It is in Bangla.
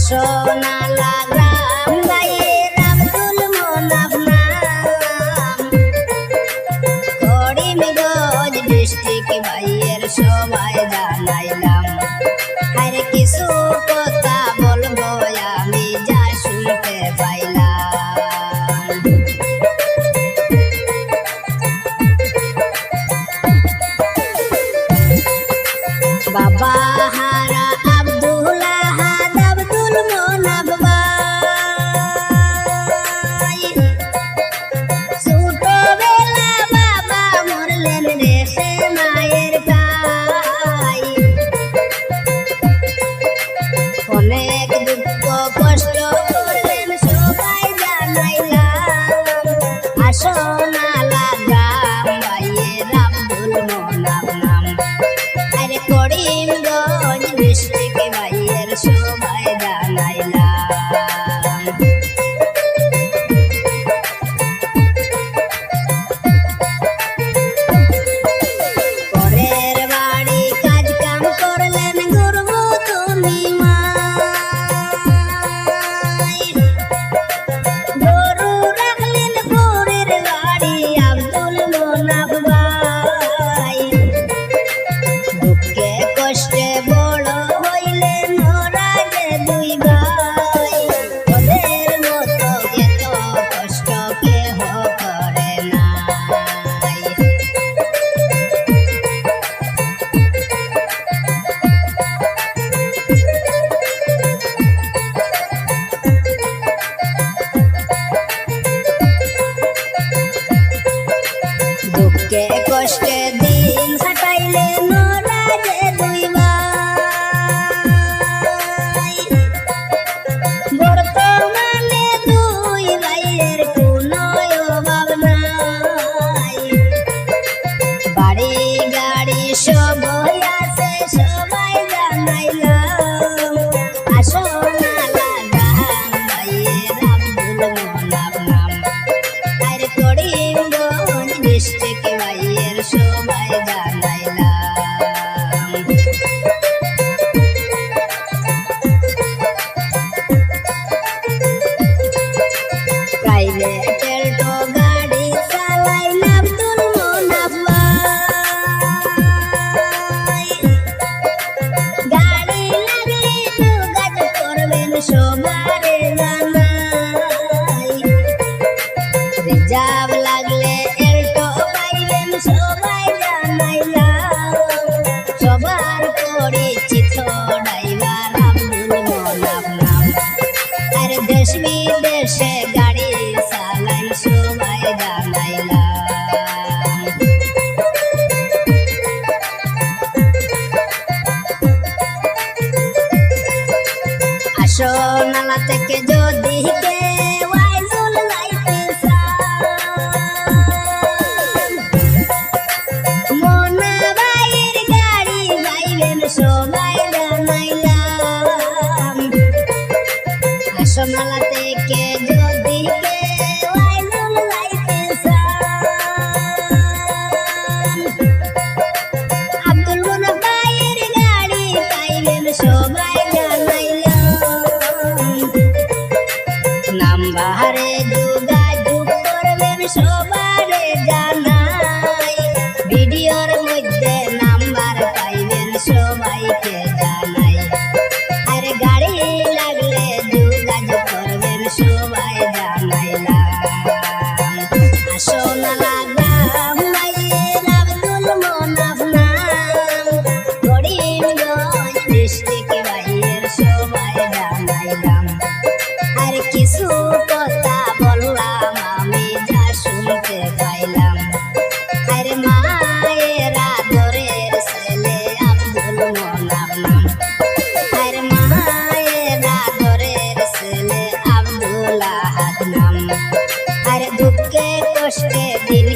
সোনালা গ্রাম গায়ের আব্দুল মোনাফ নাম, করিমগঞ্জ ডিস্ট্রিক্ট ভাইয়ের সবাই জানাইলাম। আর কিছু কথা বলবো আমি যা শুনতে পাইলাম। বাবা হারা আব্দুল আহাদ আব্দুল মোনাফ ভাই, ছোটবেলা বাবা মরলেন রেখে মায়ের গাই। অনেক দুঃখ কষ্ট করলেন সবাই জানাইলাম। আসোনালা গ্রাম ভাইয়ের আব্দুল মোনাফ নাম, আরে করিমগঞ্জ ডিস্ট্রিক্ট ভাইয়ের সবাই জানাইলাম। পরের বাড়ি কাজ কাম করলেন গর্ব তুমি মাই, গরু রাখলেন পরের বাড়ি আব্দুল মোনাফ ভাই। দুঃখে কষ্টে বড় হইলেন ওরা যে দুই ভাই, ওদের মতো এত কষ্ট কেহ করে নাই। দুঃখে কষ্টে দিন কাটাইলেন ওরা যে দুই ভাই, বর্তমানে দুই ভাইয়ের কোনো অভাব নাই। বাড়ি গাড়ি সব আছে সবাই জানাইলাম। আসোনালা গ্রাম ভাইয়ের আব্দুল মোনাফ নাম, আর করিমগঞ্জ ডিস্ট্রিক্ট ভাইয়ের সবাই জানাইলাম। প্রাইভেট এল্টো গাড়ি চালাইন আব্দুল মোনাফ ভাই, গাড়ি লাগলে যোগাযোগ করবেন সবারে জানাই। রিজার্ভ লাগলে এল্টো পাইবেন সবাই জানাইলাম। সবার পরিচিত ড্রাইভার আব্দুল মোনাফ নাম, আর দেশ বিদেশে গাড়ি চালান সবাই জানাইলাম। আসোনালা থেকে যদি কেউ আইজল যাইতে চান, মোনা ভাইয়ের গাড়ি যাইবেন সবাই জানাইলাম। আসোনালা থেকে যদি কেউ আইজল যাইতে চান, আব্দুল মোনাফ ভাইয়ের গাড়ি পাইবেন সবাই জানাইলাম। নাম্বারে যোগাযোগ করবেন সবারে জানাই। ভিডিওর মধ্যে নাম্বার পাইবেন সবাইকে জানাই। আর গাড়ি লাগলে যোগাযোগ করবেন সবাই জানাইলাম। আসোনালা গ্রাম ভাইয়ের আব্দুল মোনাফ নাম, করিমগঞ্জ ডিস্ট্রিক্ট ভাইয়ের সবাই জানাইলাম। আর কিছু কথা বললাম আমি যা শুনতে পাইলাম। আর মায়ের আদরের ছেলে আব্দুল মোনাফ নাম, আর মায়ের আদরের ছেলে আব্দুল আহাদ নাম। আর দুঃখে কষ্টে দিন